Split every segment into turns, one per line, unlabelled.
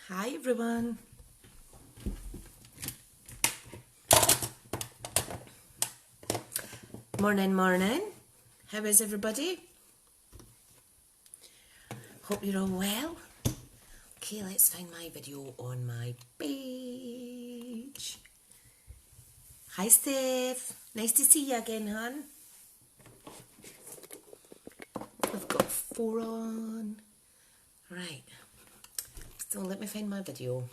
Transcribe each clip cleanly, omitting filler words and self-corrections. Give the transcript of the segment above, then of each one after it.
Hi everyone. Morning. How is everybody? Hope you're all well. Okay, let's find my video on my page. Hi Steph. Nice to see you again, hon. I've got 4 on. Right. So let me find my video.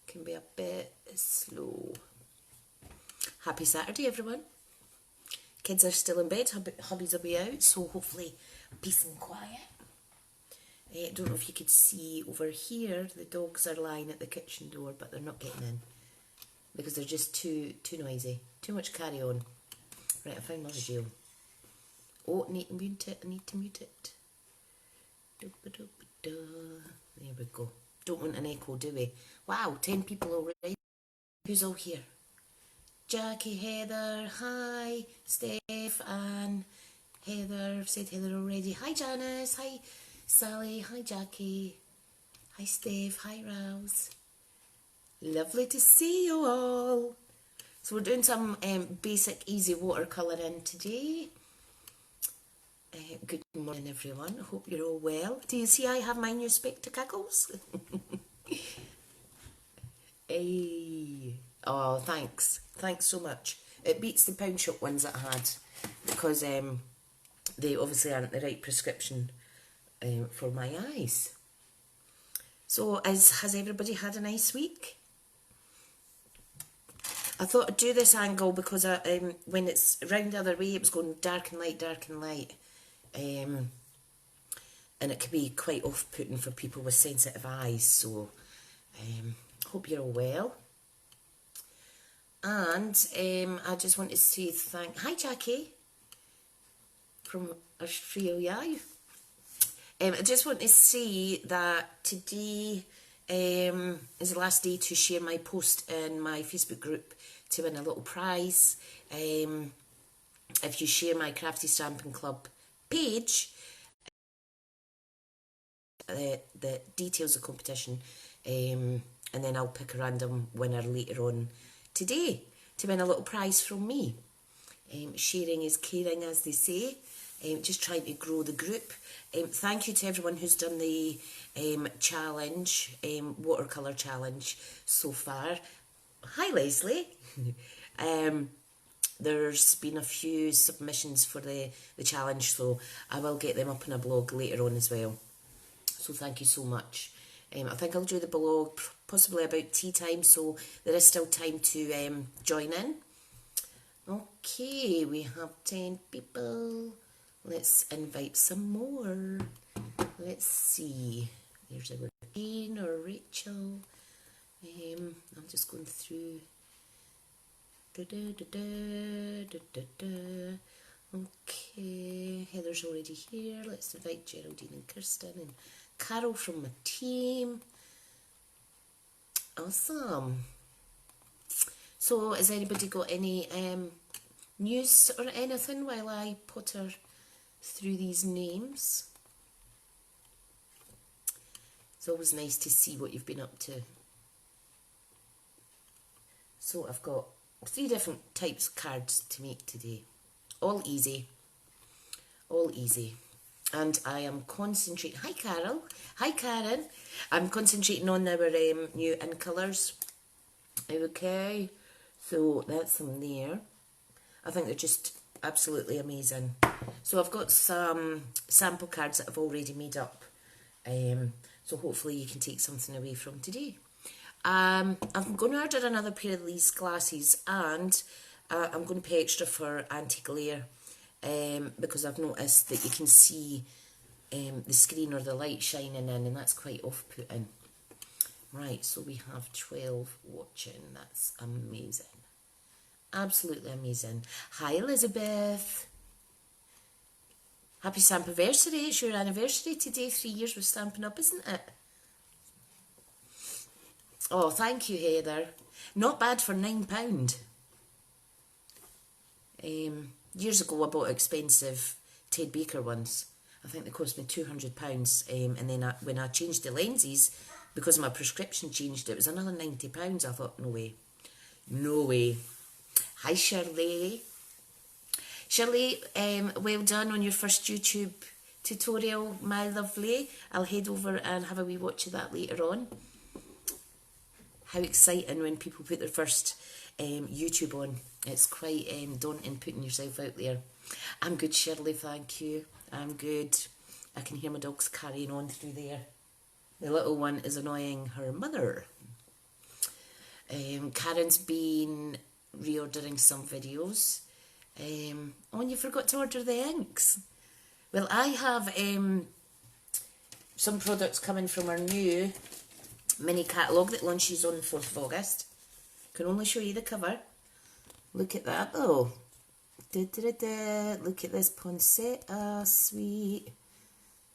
Can be a bit slow. Happy Saturday, everyone. Kids are still in bed. Hubbies will be out, so hopefully peace and quiet. I don't know if you could see over here, the dogs are lying at the kitchen door, but they're not getting in because they're just too noisy. Too much carry on. Right, I found my video. Oh, need to mute it. There we go. Don't want an echo, do we? Wow, 10 people already. Who's all here? Jackie, Heather, hi. Steph, Anne, Heather. I've said Heather already. Hi Janice, hi Sally, hi Jackie, hi Steph, hi Rouse. Lovely to see you all. So we're doing some basic easy watercolouring today. Good morning everyone, hope you're all well. Do you see I have my new spectacles? Hey. Oh, thanks so much. It beats the pound shop ones that I had because they obviously aren't the right prescription for my eyes. So has everybody had a nice week? I thought I'd do this angle because when it's round the other way it was going dark and light, and it can be quite off-putting for people with sensitive eyes, so hope you're all well. And I just want to say hi Jackie from Australia. I just want to say that today is the last day to share my post in my Facebook group to win a little prize. If you share my Crafty Stampin' Club page, the details of the competition, and then I'll pick a random winner later on today to win a little prize from me. Sharing is caring, as they say. Just trying to grow the group. Thank you to everyone who's done the challenge, watercolour challenge so far. Hi Leslie. There's been a few submissions for the challenge, so I will get them up in a blog later on as well. So thank you so much. I think I'll do the blog possibly about tea time, so there is still time to join in. Okay, we have 10 people. Let's invite some more. Let's see. There's a Jane or Rachel. I'm just going through. Okay, Heather's already here. Let's invite Geraldine and Kirsten and Carol from my team. Awesome. So, has anybody got any news or anything while I potter through these names? It's always nice to see what you've been up to. So I've got 3 different types of cards to make today. All easy. And I am concentrating. Hi Carol. Hi Karen. I'm concentrating on our new in colours. Okay. So that's them there. I think they're just absolutely amazing. So I've got some sample cards that I've already made up. So hopefully you can take something away from today. I'm going to order another pair of these glasses, and I'm going to pay extra for anti-glare because I've noticed that you can see the screen or the light shining in, and that's quite off-putting. Right, so we have 12 watching. That's amazing. Absolutely amazing. Hi Elizabeth. Happy Stampiversary. It's your anniversary today. 3 years with Stampin' Up, isn't it? Oh, thank you, Heather. Not bad for £9. Years ago I bought expensive Ted Baker ones. I think they cost me £200. And then when I changed the lenses, because my prescription changed, it was another £90. I thought, no way. No way. Hi, Shirley. Shirley, well done on your first YouTube tutorial, my lovely. I'll head over and have a wee watch of that later on. How exciting when people put their first YouTube on. It's quite daunting putting yourself out there. I'm good, Shirley, thank you. I'm good. I can hear my dogs carrying on through there. The little one is annoying her mother. Karen's been reordering some videos. Oh, and you forgot to order the inks. Well, I have some products coming from our new mini catalogue that launches on the 4th of August. Can only show you the cover. Look at that though. Look at this poinsettia, sweet.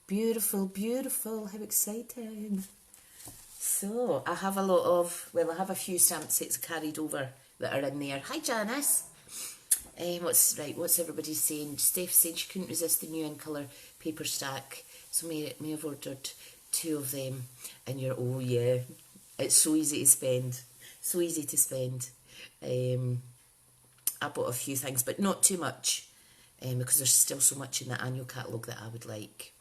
Beautiful, beautiful, how exciting. So, I have a lot of, well, I have a few stamp sets carried over that are in there. Hi Janice. What's everybody saying? Steph said she couldn't resist the new in colour paper stack, so may have ordered 2 of them. And you're, oh yeah, it's so easy to spend. So easy to spend. I bought a few things, but not too much, because there's still so much in the annual catalogue that I would like.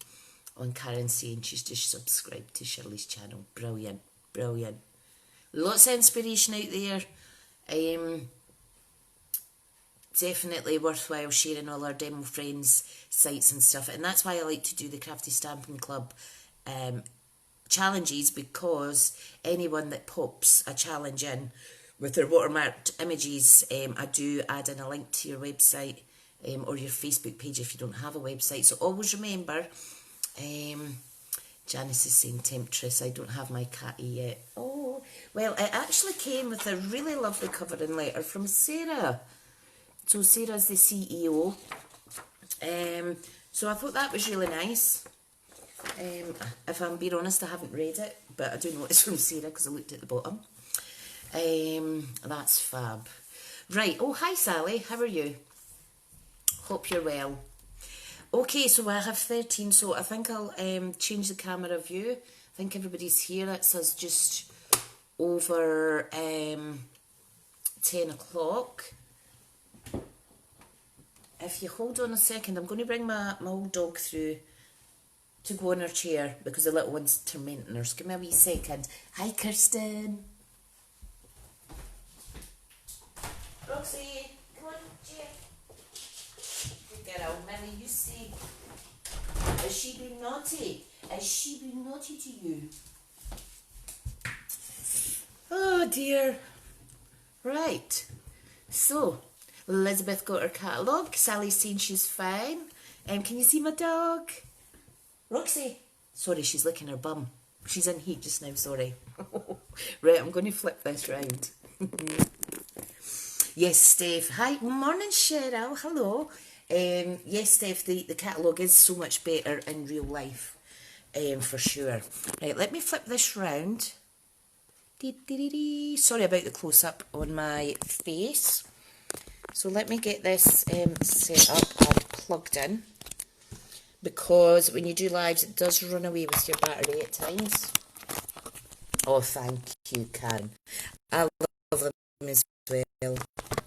On Karen saying she's just subscribed to Shirley's channel. Brilliant, brilliant. Lots of inspiration out there. Definitely worthwhile sharing all our demo friends sites and stuff, and that's why I like to do the Crafty Stamping Club challenges, because anyone that pops a challenge in with their watermarked images, I do add in a link to your website or your Facebook page if you don't have a website. So always remember, Janice is saying Temptress, I don't have my catty yet. Oh, well, it actually came with a really lovely covering letter from Sarah. So Sarah's the CEO. So I thought that was really nice. If I'm being honest, I haven't read it, but I do know it's from Sarah because I looked at the bottom. That's fab. Right, oh hi Sally, how are you? Hope you're well. Okay, so I have 13, so I think I'll change the camera view. I think everybody's here. It's us just over 10 o'clock. If you hold on a second, I'm going to bring my old dog through to go on her chair because the little one's tormenting her. So give me a wee second. Hi, Kirsten. Roxy, come on, chair. Good girl, Millie, you see. Has she been naughty? Has she been naughty to you? Oh dear. Right. So, Elizabeth got her catalogue. Sally's saying she's fine. Can you see my dog? Roxy. Sorry, she's licking her bum. She's in heat just now, sorry. Right, I'm going to flip this round. Yes, Steph. Hi, morning, Cheryl. Hello. Yes, Steph, the catalogue is so much better in real life, for sure. Right, let me flip this round. Sorry about the close-up on my face. So let me get this set up and plugged in, because when you do lives it does run away with your battery at times. Oh, thank you, Karen. I love them as well.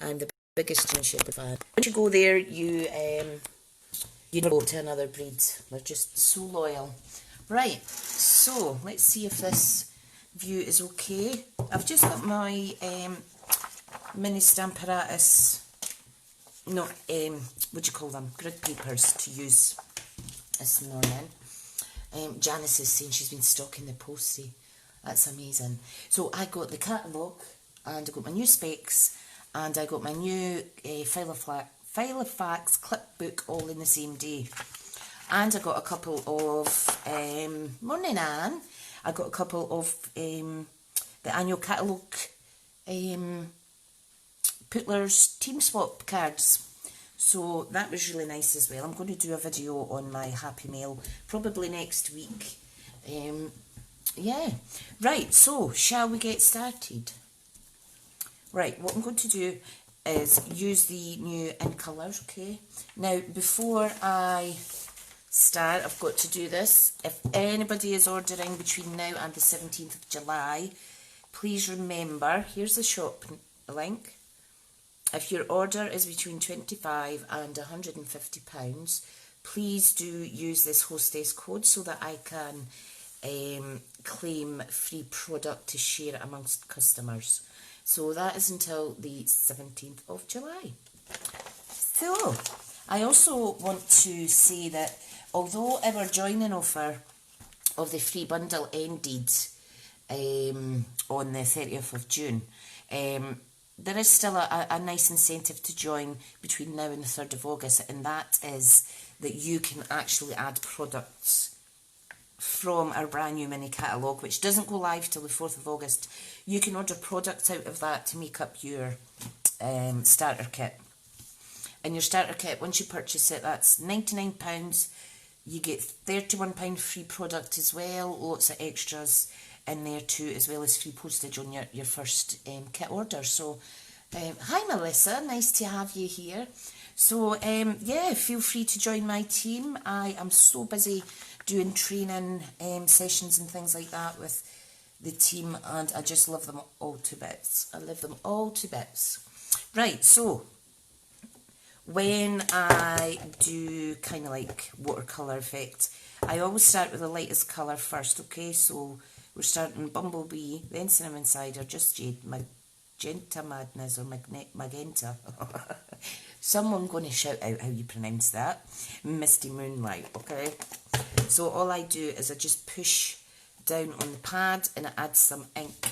I'm the biggest June Shepherd fan. Once you go there, you know to another breed. They're just so loyal. Right, so let's see if this view is okay. I've just got my mini Stamparatus, no, what do you call them, grid papers to use this morning. Janice is saying she's been stocking the postie. That's amazing. So I got the catalogue, and I got my new specs, and I got my new Filofax clip book all in the same day. And I got a couple of, morning Anne, I got a couple of the annual catalogue Putler's Team Swap cards. So that was really nice as well. I'm going to do a video on my Happy Mail probably next week. Yeah. Right, so shall we get started? Right, what I'm going to do is use the new in colours, okay? Now, before I Star, I've got to do this. If anybody is ordering between now and the 17th of July, please remember, here's the shop link. If your order is between £25 and £150, please do use this hostess code so that I can claim free product to share amongst customers. So that is until the 17th of July. So, I also want to say that although our joining offer of the free bundle ended on the 30th of June, there is still a nice incentive to join between now and the 3rd of August, and that is that you can actually add products from our brand new mini catalogue, which doesn't go live till the 4th of August. You can order products out of that to make up your starter kit. And your starter kit, once you purchase it, that's £99. You get £31 free product as well, lots of extras in there too, as well as free postage on your first kit order. So, hi Melissa, nice to have you here. So, yeah, feel free to join my team. I am so busy doing training sessions and things like that with the team, and I just love them all to bits. I love them all to bits. Right, so when I do kind of like watercolour effect, I always start with the lightest colour first, okay? So we're starting Bumblebee, then Cinnamon Cider, Just Jade, Magenta Madness, or Magenta. Someone going to shout out how you pronounce that. Misty Moonlight, okay? So all I do is I just push down on the pad and I add some ink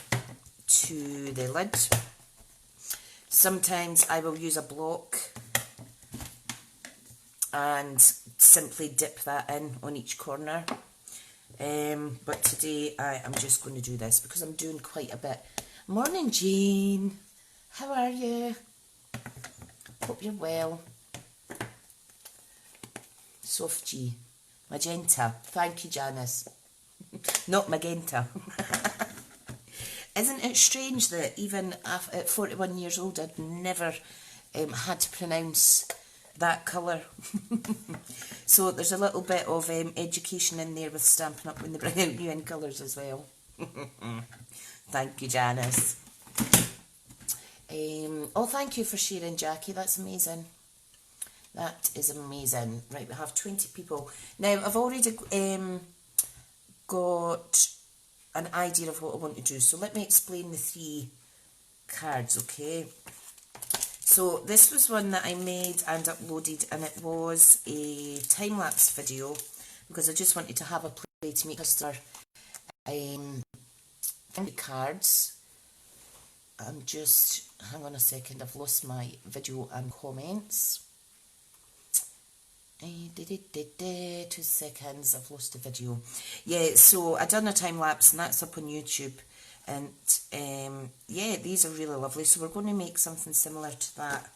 to the lid. Sometimes I will use a block and simply dip that in on each corner. But today I am just going to do this because I'm doing quite a bit. Morning, Jean. How are you? Hope you're well. Soft G. Magenta. Thank you, Janice. Not magenta. Isn't it strange that even at 41 years old I'd never had to pronounce that colour? So there's a little bit of education in there with Stampin' Up when they bring out new in colours as well. Thank you, Janice. Oh, thank you for sharing, Jackie. That's amazing. That is amazing. Right, we have 20 people. Now, I've already got an idea of what I want to do. So let me explain the 3 cards, okay? So this was one that I made and uploaded, and it was a time-lapse video because I just wanted to have a play to make us our cards. I'm just, hang on a second, I've lost my video and comments. 2 seconds, I've lost the video. Yeah, so I done a time lapse and that's up on YouTube. And yeah, these are really lovely. So we're going to make something similar to that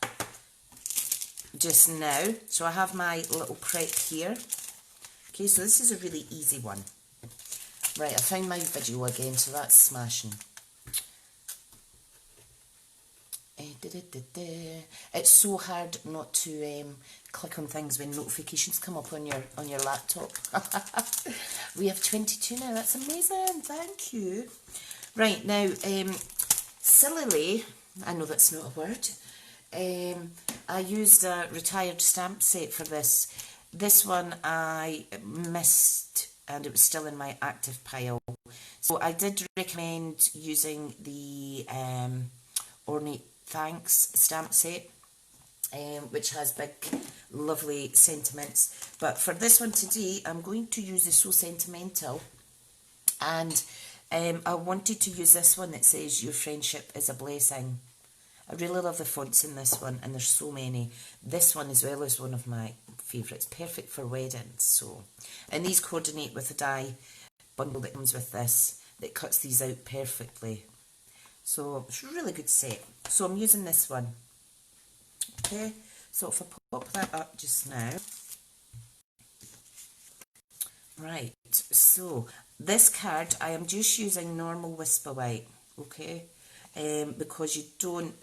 just now. So I have my little prep here. Okay, so this is a really easy one. Right, I found my video again, so that's smashing. It's so hard not to click on things when notifications come up on your laptop. We have 22 now. That's amazing. Thank you. Right now, sillily, I know that's not a word. I used a retired stamp set for this. This one I missed, and it was still in my active pile. So I did recommend using the Ornate Thanks stamp set, which has big lovely sentiments, but for this one today I'm going to use the So Sentimental, and I wanted to use this one that says Your Friendship is a Blessing. I really love the fonts in this one, and there's so many. This one as well is one of my favourites, perfect for weddings. So, and these coordinate with the die bundle that comes with this that cuts these out perfectly. So it's a really good set. So I'm using this one. Okay, so if I pop that up just now. Right, so this card I am just using normal Whisper White, okay, because you don't,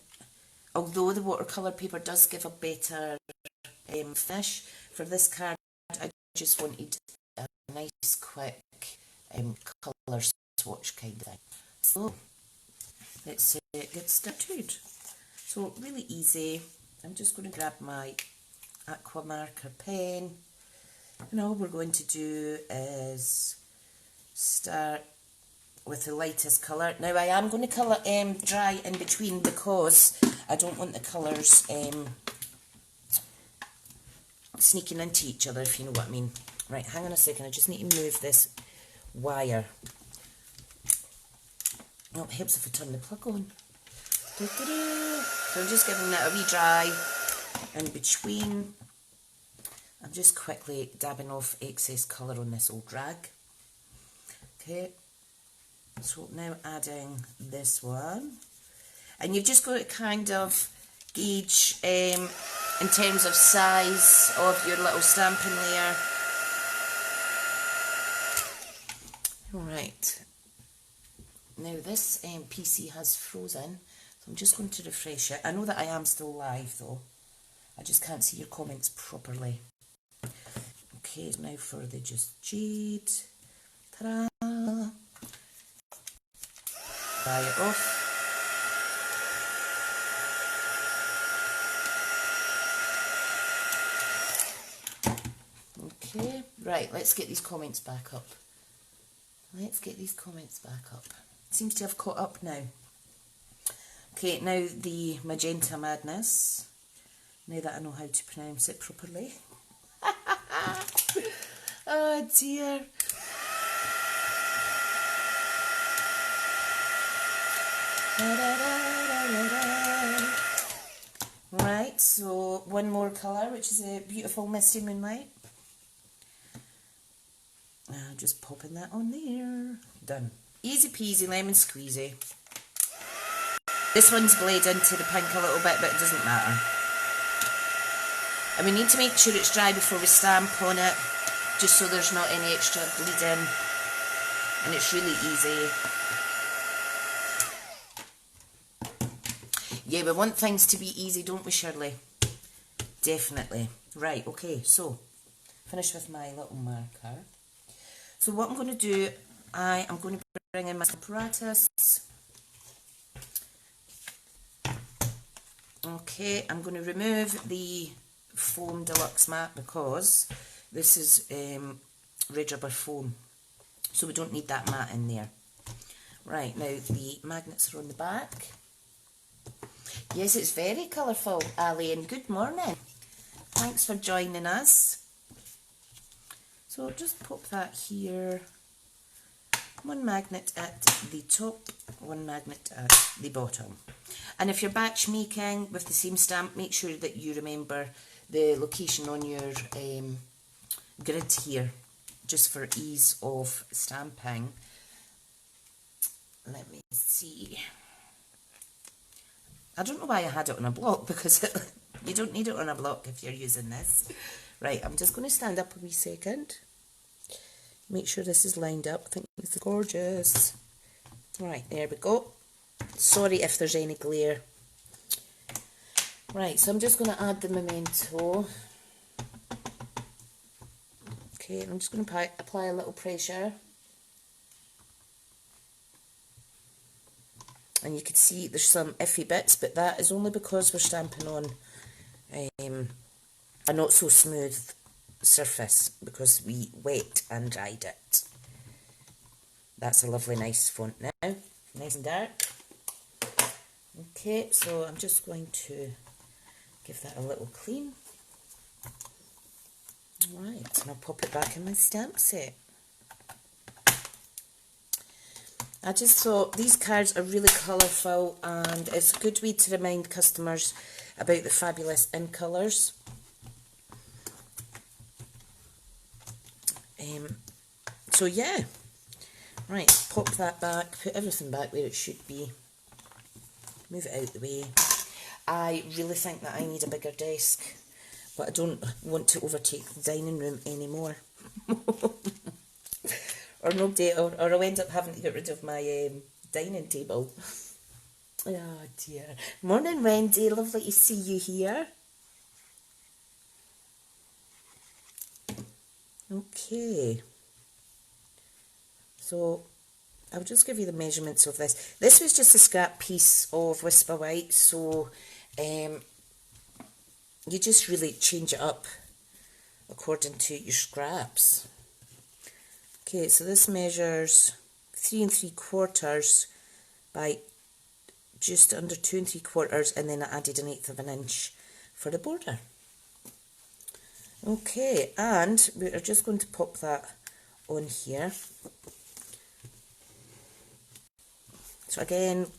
although the watercolour paper does give a better finish, for this card I just wanted a nice quick colour swatch kind of thing. So let's get started. So really easy. I'm just going to grab my aqua marker pen, and all we're going to do is start with the lightest colour. Now I am going to colour dry in between because I don't want the colours sneaking into each other, if you know what I mean. Right, hang on a second, I just need to move this wire. Oh, it helps if I turn the plug on. So I'm just giving it a wee dry in between. I'm just quickly dabbing off excess colour on this old rag. Okay, so now adding this one. And you've just got to kind of gauge in terms of size of your little stamping layer. Right, now this PC has frozen, so I'm just going to refresh it. I know that I am still live though, I just can't see your comments properly. Okay, now for the Just Jade. Ta-da! Dry it off. Okay, right, let's get these comments back up. Let's get these comments back up. Seems to have caught up now. Okay, now the Magenta Madness. Now that I know how to pronounce it properly. Oh dear. Right, so one more colour, which is a beautiful misty moonlight. Just popping that on there. Done. Easy peasy, lemon squeezy. This one's bled into the pink a little bit, but it doesn't matter. And we need to make sure it's dry before we stamp on it, just so there's not any extra bleeding. And it's really easy. Yeah, we want things to be easy, don't we, Shirley? Definitely. Right, okay, so finish with my little marker. So what I'm going to do, I am going to bring in my apparatus. Okay, I'm going to remove the foam deluxe mat because this is red rubber foam, so we don't need that mat in there. Right, now the magnets are on the back. Yes, it's very colourful, Ali, and good morning. Thanks for joining us. So just pop that here. One magnet at the top, one magnet at the bottom. And if you're batch making with the same stamp, make sure that you remember the location on your grid here, just for ease of stamping. Let me see. I don't know why I had it on a block, because you don't need it on a block if you're using this. Right, I'm just going to stand up a wee second. Make sure this is lined up. I think this is gorgeous. Right, there we go. Sorry if there's any glare. Right, so I'm just going to add the memento. Okay, I'm just going to apply a little pressure. And you can see there's some iffy bits, but that is only because we're stamping on a not so smooth surface, because we wet and dried it. That's a lovely nice font now, nice and dark. Okay, so I'm just going to give that a little clean. Right, and I'll pop it back in my stamp set. I just thought these cards are really colourful, and it's a good way to remind customers about the fabulous in colours. So yeah, right, pop that back, put everything back where it should be, move it out the way. I really think that I need a bigger desk, but I don't want to overtake the dining room anymore. Or I'll end up having to get rid of my dining table. Oh dear. Morning, Wendy, lovely to see you here. Okay, so I'll just give you the measurements of this. This was just a scrap piece of Whisper White, so you just really change it up according to your scraps. Okay, so this measures 3 3/4 by just under 2 3/4, and then I added 1/8 of an inch for the border. Okay, and we are just going to pop that on here. So again,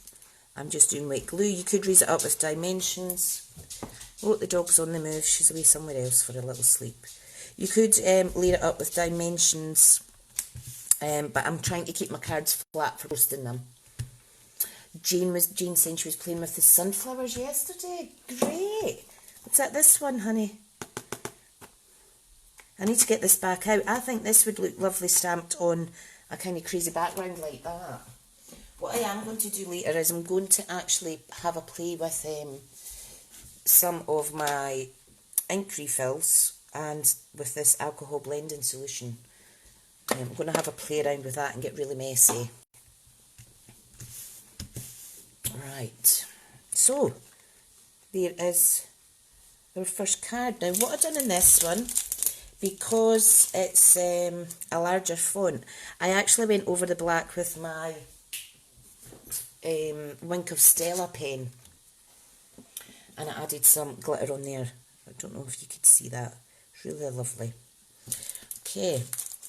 I'm just doing white glue. You could raise it up with dimensions. Oh, the dog's on the move. She's away somewhere else for a little sleep. You could layer it up with dimensions, but I'm trying to keep my cards flat for posting them. Jane saying she was playing with the sunflowers yesterday. Great. What's that, this one, honey? I need to get this back out. I think this would look lovely stamped on a kind of crazy background like that. What I am going to do later is I'm going to actually have a play with some of my ink refills and with this alcohol blending solution. I'm going to have a play around with that and get really messy. Right, so there is our first card. Now what I've done in this one, because it's a larger font, I actually went over the black with my Wink of Stella pen, and I added some glitter on there. I don't know if you could see that. It's really lovely. Okay,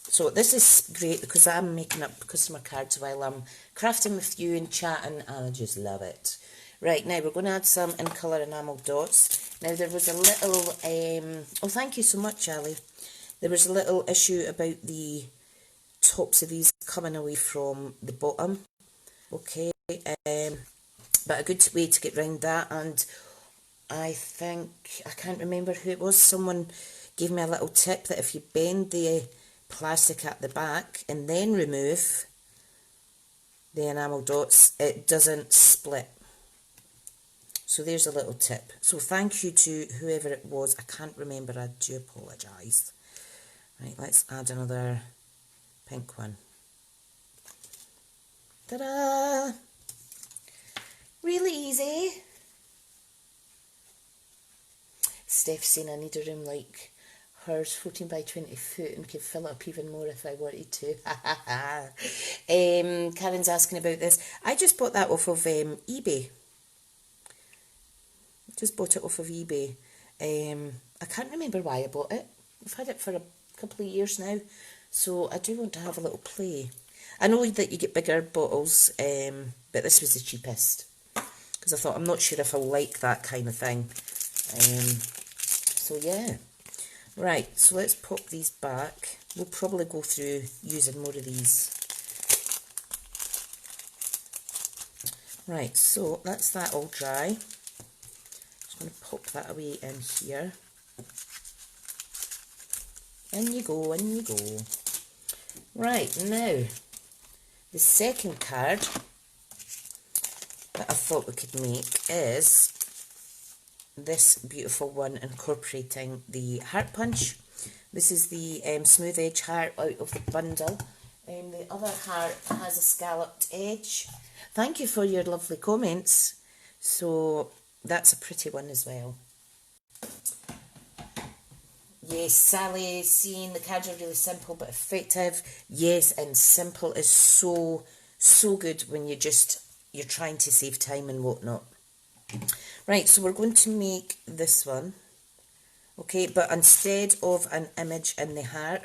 so this is great because I'm making up customer cards while I'm crafting with you and chatting, and I just love it. Right, now we're going to add some in colour enamel dots. Now there was a little, oh thank you so much, Ali. There was a little issue about the tops of these coming away from the bottom. Okay, but a good way to get round that, and I think, I can't remember who it was, someone gave me a little tip that if you bend the plastic at the back and then remove the enamel dots, it doesn't split. So there's a little tip. So thank you to whoever it was. I can't remember, I do apologise. Right, let's add another pink one. Ta-da! Really easy. Steph's saying I need a room like hers, 14 by 20 foot, and could fill it up even more if I wanted to. Karen's asking about this. I just bought that off of eBay. Just bought it off of eBay. I can't remember why I bought it. I've had it for a couple of years now, so I do want to have a little play. I know that you get bigger bottles, but this was the cheapest, because I thought, I'm not sure if I'll like that kind of thing. So yeah. Right, so let's pop these back. We'll probably go through using more of these. Right, so that's that all dry. Just going to pop that away in here. In you go, in you go. Right, now, the second card that I thought we could make is this beautiful one incorporating the heart punch. This is the smooth edge heart out of the bundle. The other heart has a scalloped edge. Thank you for your lovely comments. So that's a pretty one as well. Yes, Sally is saying the cards are really simple but effective. Yes, and simple is so good when you're trying to save time and whatnot. Right, so we're going to make this one. Okay, but instead of an image in the heart,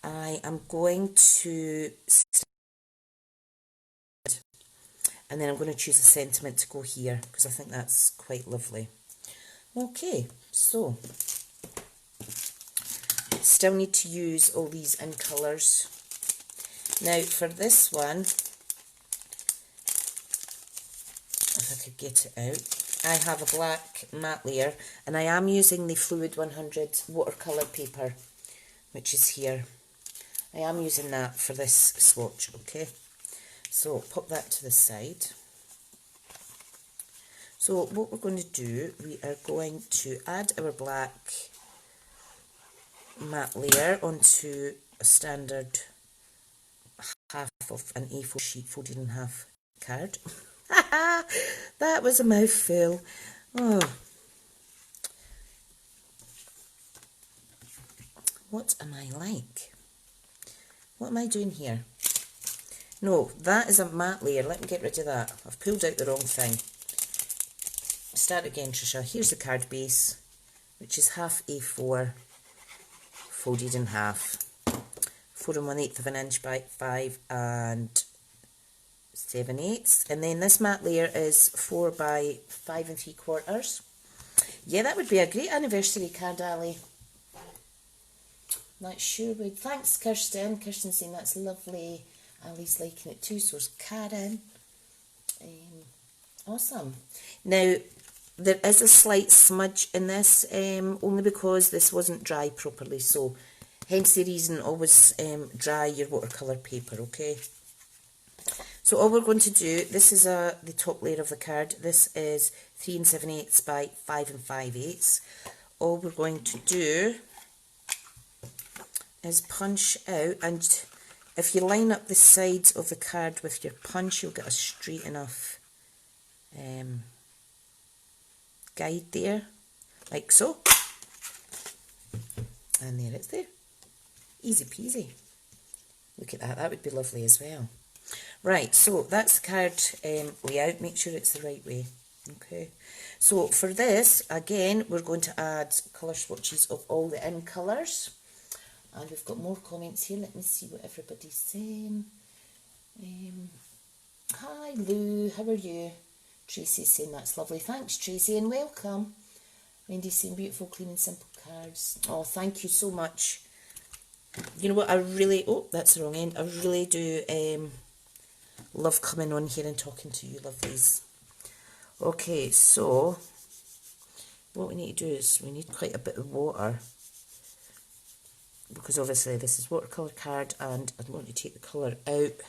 I am going to, and then I'm going to choose a sentiment to go here, because I think that's quite lovely. Okay, so still need to use all these in colours. Now for this one, if I could get it out, I have a black matte layer, and I am using the Fluid 100 watercolour paper, which is here. I am using that for this swatch, okay? So pop that to the side. So what we're going to do, we are going to add our black matte layer onto a standard half of an A4 sheet folded in half card. That was a mouthful. Oh, what am I like? What am I doing here? No, that is a matte layer. Let me get rid of that. I've pulled out the wrong thing. Start again, Tricia. Here's the card base, which is half A4 folded in half. 4 1/8 of an inch by 5 7/8. And then this matte layer is 4 by 5 3/4. Yeah, that would be a great anniversary card, Ali. That sure would. Thanks, Kirsten. Kirsten's saying that's lovely. Ali's liking it too, so's Karen. Awesome. Now, there is a slight smudge in this, only because this wasn't dry properly, so hence the reason always dry your watercolour paper, okay? So all we're going to do, this is the top layer of the card. This is 3 7/8 by 5 5/8. All we're going to do is punch out, and if you line up the sides of the card with your punch, you'll get a straight enough guide there, like so. And there it's there. Easy peasy. Look at that, that would be lovely as well. Right, so that's the card layout. Make sure it's the right way. Okay, so for this, again, we're going to add colour swatches of all the in colours. And we've got more comments here. Let me see what everybody's saying. Hi Lou, how are you? Tracy's saying that's lovely. Thanks Tracy, and welcome. Wendy's saying beautiful, clean and simple cards. Oh, thank you so much. You know what, I really, oh, that's the wrong end. I really do love coming on here and talking to you lovelies. Okay, so what we need to do is we need quite a bit of water, because obviously this is watercolour card and I want to take the colour out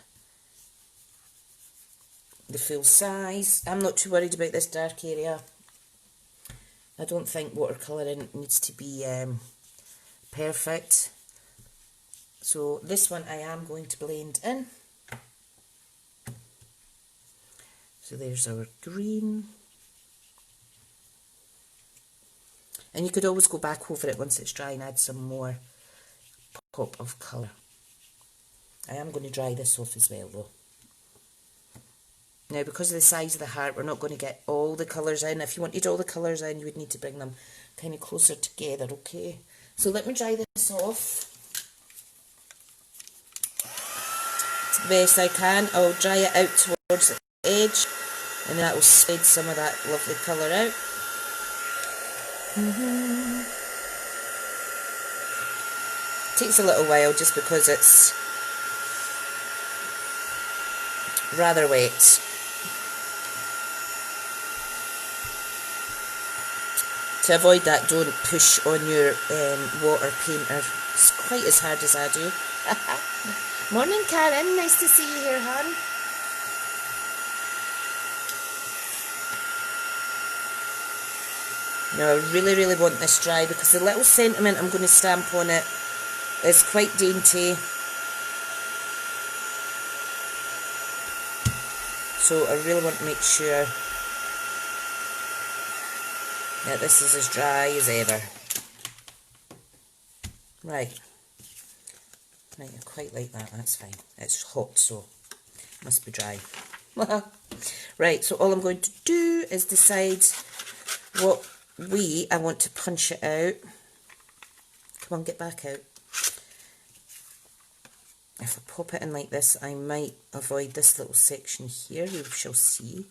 the full size. I'm not too worried about this dark area. I don't think watercolouring needs to be perfect. So this one I am going to blend in. So there's our green. And you could always go back over it once it's dry and add some more pop of colour. I am going to dry this off as well though. Now, because of the size of the heart, we're not going to get all the colours in. If you wanted all the colours in, you would need to bring them kind of closer together, okay? So let me dry this off to the best I can. I'll dry it out towards the edge, and that will spread some of that lovely colour out. Takes a little while just because it's rather wet. To avoid that, don't push on your water painter. It's quite as hard as I do. Morning Karen, nice to see you here, hon. Now I really want this dry, because the little sentiment I'm going to stamp on it is quite dainty. So I really want to make sure that this is as dry as ever. Right. Right, I quite like that, that's fine. It's hot, so it must be dry. Right, so all I'm going to do is decide what way I want to punch it out. Come on, get back out. If I pop it in like this, I might avoid this little section here, we shall see.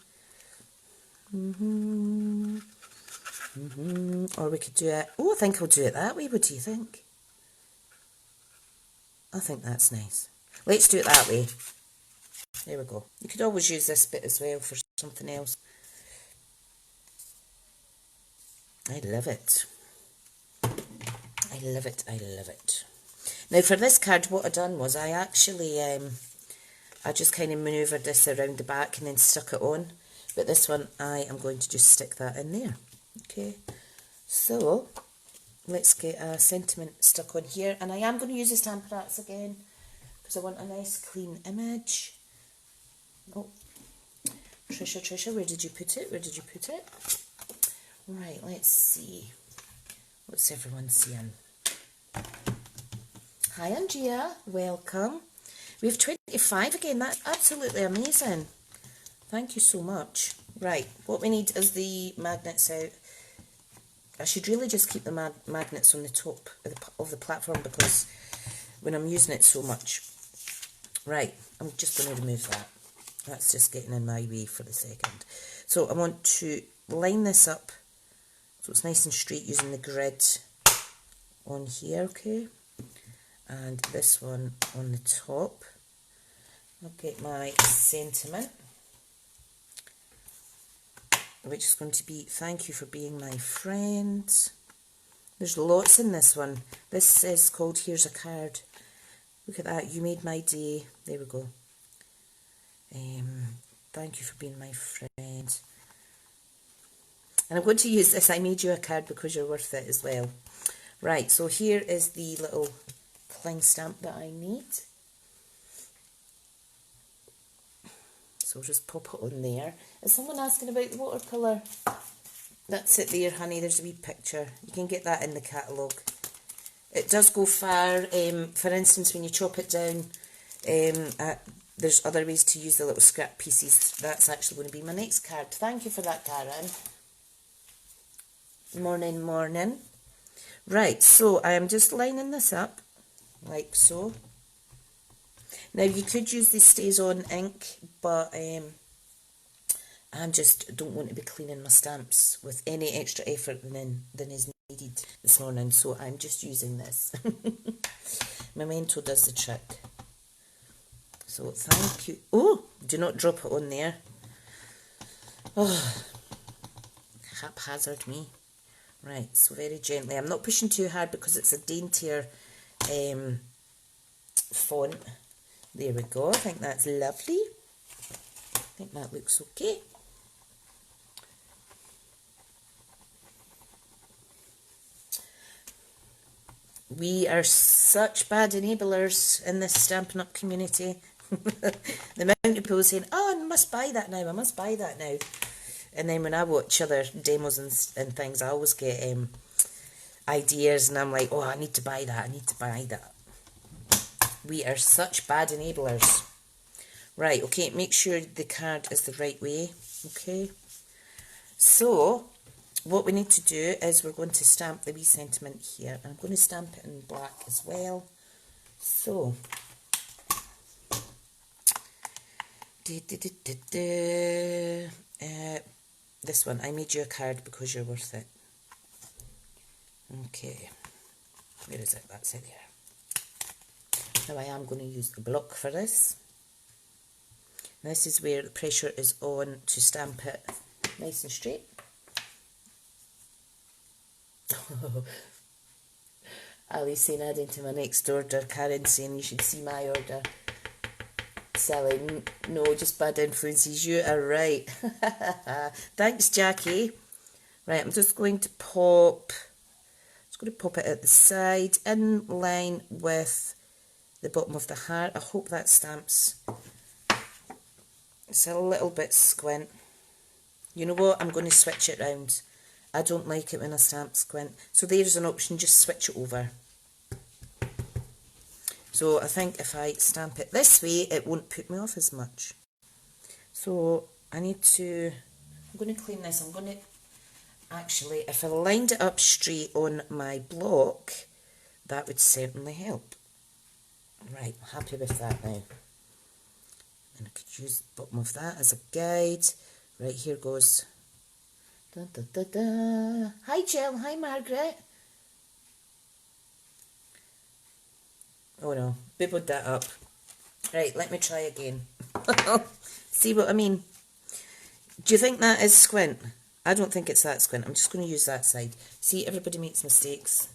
Or we could do it, oh, I think I'll do it that way, what do you think? I think that's nice. Let's do it that way. There we go. You could always use this bit as well for something else. I love it. I love it, I love it. Now for this card, what I done was I actually, I just kind of manoeuvred this around the back and then stuck it on. But this one, I am going to just stick that in there. Okay, so let's get a sentiment stuck on here. And I am going to use the Stampin' Up again because I want a nice clean image. Oh, Tricia, where did you put it? Where did you put it? Right, let's see. What's everyone seeing? Hi, Andrea. Welcome. We have 25 again. That's absolutely amazing. Thank you so much. Right, what we need is the magnets out. I should really just keep the magnets on the top of the platform because when I'm using it so much. Right, I'm just going to remove that. That's just getting in my way for the second. So I want to line this up so it's nice and straight using the grid on here, okay? And this one on the top. I'll get my sentiment, which is going to be thank you for being my friend. There's lots in this one. This is called Here's a Card. Look at that, you made my day. There we go. Thank you for being my friend. And I'm going to use this, I made you a card because you're worth it as well. Right, so here is the little cling stamp that I need. So I'll just pop it on there. Is someone asking about the watercolour? That's it there, honey. There's a wee picture. You can get that in the catalogue. It does go far. For instance, when you chop it down, there's other ways to use the little scrap pieces. That's actually going to be my next card. Thank you for that, Karen. Morning, morning. Right, so I am just lining this up, like so. Now, you could use the Stays On ink, but I just don't want to be cleaning my stamps with any extra effort than is needed this morning, so I'm just using this. Memento does the trick. So, thank you. Oh, do not drop it on there. Oh, haphazard me. Right, so very gently. I'm not pushing too hard because it's a daintier font. There we go. I think that's lovely. I think that looks okay. We are such bad enablers in this Stampin' Up community. The amount of people saying, oh, I must buy that now, I must buy that now. And then when I watch other demos and things, I always get ideas and I'm like, oh, I need to buy that, I need to buy that. We are such bad enablers. Right, okay, make sure the card is the right way, okay? So, what we need to do is we're going to stamp the wee sentiment here. I'm going to stamp it in black as well. So, this one, I made you a card because you're worth it. Okay, where is it? That's it there. Now I am going to use the block for this. This is where the pressure is on to stamp it nice and straight. Ali's saying adding to my next order. Karen saying you should see my order. Sally, no, just bad influences. You are right. Thanks, Jackie. Right, I'm just going to pop it at the side in line with the bottom of the heart. I hope that stamps. It's a little bit squint. You know what? I'm going to switch it round. I don't like it when I stamp squint. So there's an option, just switch it over. So I think if I stamp it this way, it won't put me off as much. So I need to, I'm going to clean this. I'm going to, actually, if I lined it up straight on my block, that would certainly help. Right, I'm happy with that now. And I could use the bottom of that as a guide. Right, here goes. Da, da, da, da. Hi Jill, hi Margaret. Oh no, bibbled that up. Right, let me try again. See what I mean? Do you think that is squint? I don't think it's that squint. I'm just going to use that side. See, everybody makes mistakes.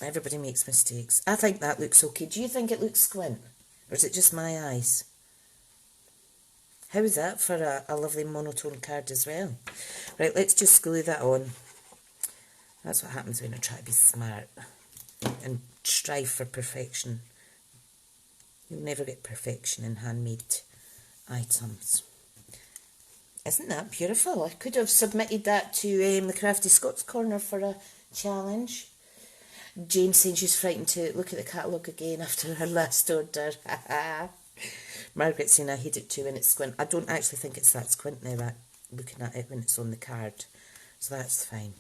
Everybody makes mistakes. I think that looks okay. Do you think it looks squint? Or is it just my eyes? How is that for a lovely monotone card as well? Right, let's just glue that on. That's what happens when I try to be smart and strive for perfection. You'll never get perfection in handmade items. Isn't that beautiful? I could have submitted that to the Crafty Scots Corner for a challenge. Jane saying she's frightened to look at the catalogue again after her last order. Margaret saying I hate it too when it's squint. I don't actually think it's that squint now, looking at it when it's on the card. So that's fine.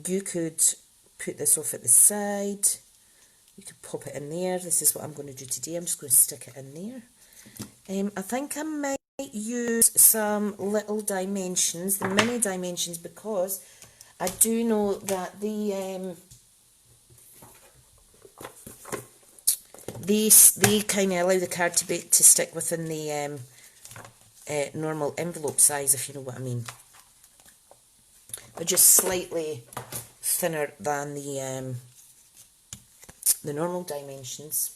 You could put this off at the side. You could pop it in there. This is what I'm going to do today. I'm just going to stick it in there. I think I might use some little dimensions, the mini dimensions, because I do know that they kind of allow the card to stick within the normal envelope size, if you know what I mean. But just slightly thinner than the normal dimensions.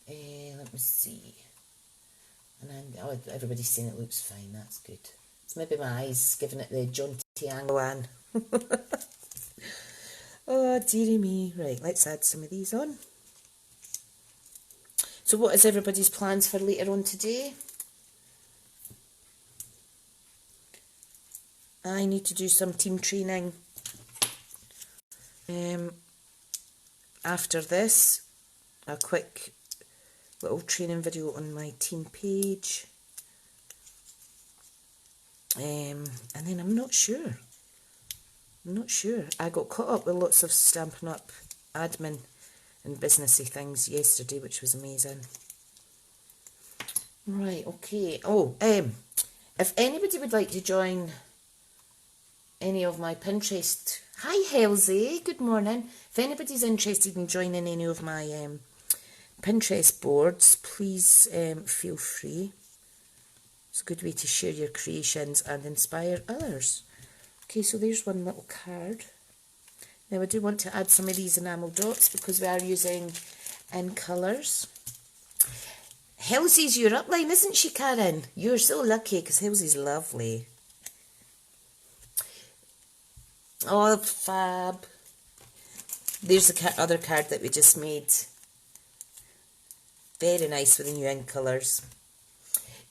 Let me see. And everybody's saying it looks fine. That's good. It's maybe my eyes giving it the jaunty angle on. Oh, dearie me. Right, let's add some of these on. So what is everybody's plans for later on today? I need to do some team training. After this, a quick little training video on my team page. And then I'm not sure. I got caught up with lots of Stampin' Up admin and businessy things yesterday, which was amazing. Right, okay. Oh, if anybody would like to join any of my Pinterest... Hi, Halsey. Good morning. If anybody's interested in joining any of my Pinterest boards, please feel free. It's a good way to share your creations and inspire others. Okay, so there's one little card. Now I do want to add some of these enamel dots because we are using in colours. Halsey's your upline, isn't she, Karen? You're so lucky because Halsey's lovely. Oh, fab. There's the other card that we just made. Very nice with the new in colours.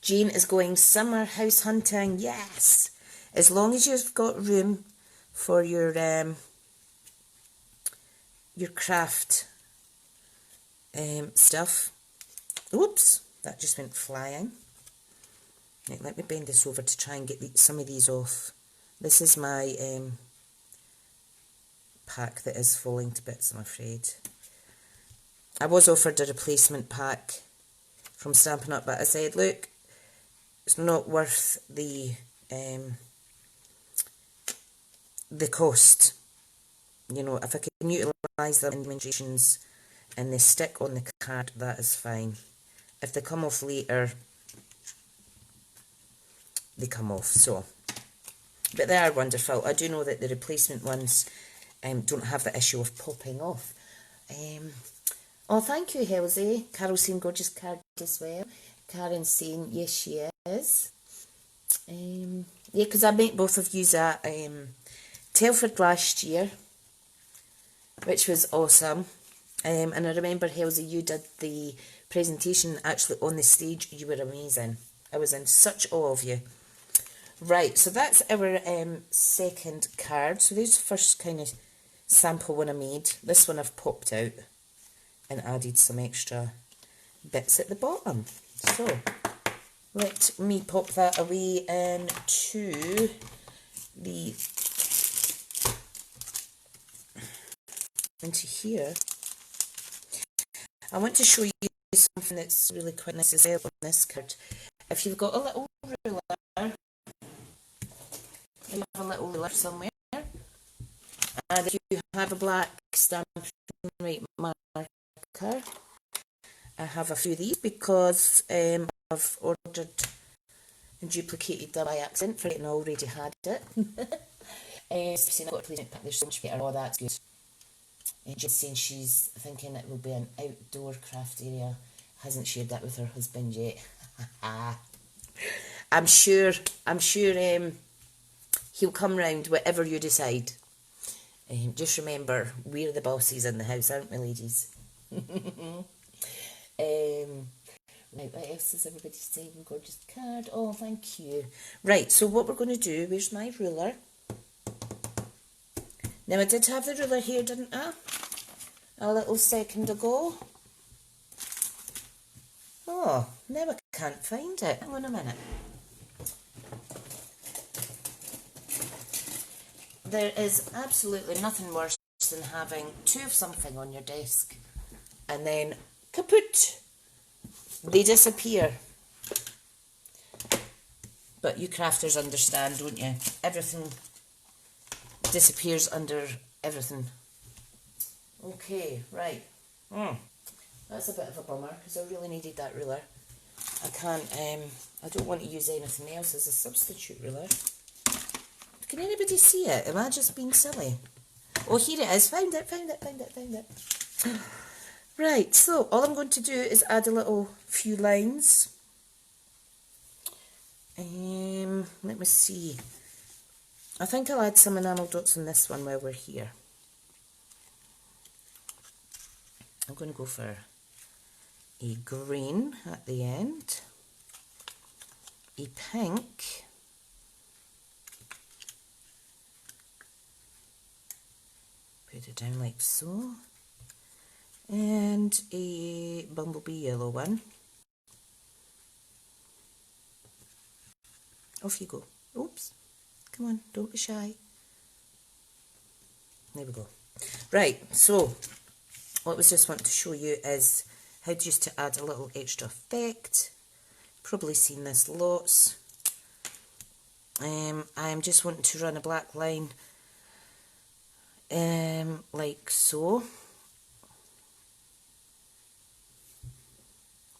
Jane is going summer house hunting. Yes. As long as you've got room for your craft stuff. Oops, that just went flying. Right, let me bend this over to try and get some of these off. This is my pack that is falling to bits, I'm afraid. I was offered a replacement pack from Stampin' Up, but I said, look, it's not worth the cost. You know, if I can utilise the demonstrations and they stick on the card, that is fine. If they come off later, they come off. So, but they are wonderful. I do know that the replacement ones don't have the issue of popping off. Oh, thank you, Halsey. Carol's saying gorgeous card as well. Karen's saying yes, she is. Yeah, because I met both of you at Telford last year, which was awesome. And I remember, Halsey, you did the presentation actually on the stage. You were amazing. I was in such awe of you. Right, so that's our second card. So there's the first kind of sample one I made. This one I've popped out and added some extra bits at the bottom. So let me pop that away into here. I want to show you something that's really quite nice as well on this card. If you've got a little ruler, you have a little ruler somewhere, and if you have a black Stampin' Right marker, I have a few of these because I've ordered and duplicated them by accident for it and I already had it. I've got a placement pack, there's so much better. Oh, that's good. Just saying she's thinking it will be an outdoor craft area. Hasn't shared that with her husband yet. I'm sure He'll come round whatever you decide. Just remember, we're the bosses in the house, aren't we, ladies? Right, what else is everybody saying? Gorgeous card. Oh, thank you. Right, so what we're going to do, where's my ruler? Now, I did have the ruler here, didn't I? A little second ago. Oh, now I can't find it. Hang on a minute. There is absolutely nothing worse than having two of something on your desk and then kaput, they disappear. But you crafters understand, don't you? Everything disappears under everything. Okay, right. That's a bit of a bummer because I really needed that ruler. I can't, I don't want to use anything else as a substitute ruler. Can anybody see it? Am I just being silly? Oh, here it is. Found it, found it, found it, found it. Right, so all I'm going to do is add a little few lines. Let me see. I think I'll add some enamel dots on this one while we're here. I'm going to go for a green at the end, a pink, put it down like so, and a bumblebee yellow one. Off you go. Oops. Come on, don't be shy. There we go. Right, so what I was just wanting to show you is how just to add a little extra effect. Probably seen this lots. I'm just wanting to run a black line like so.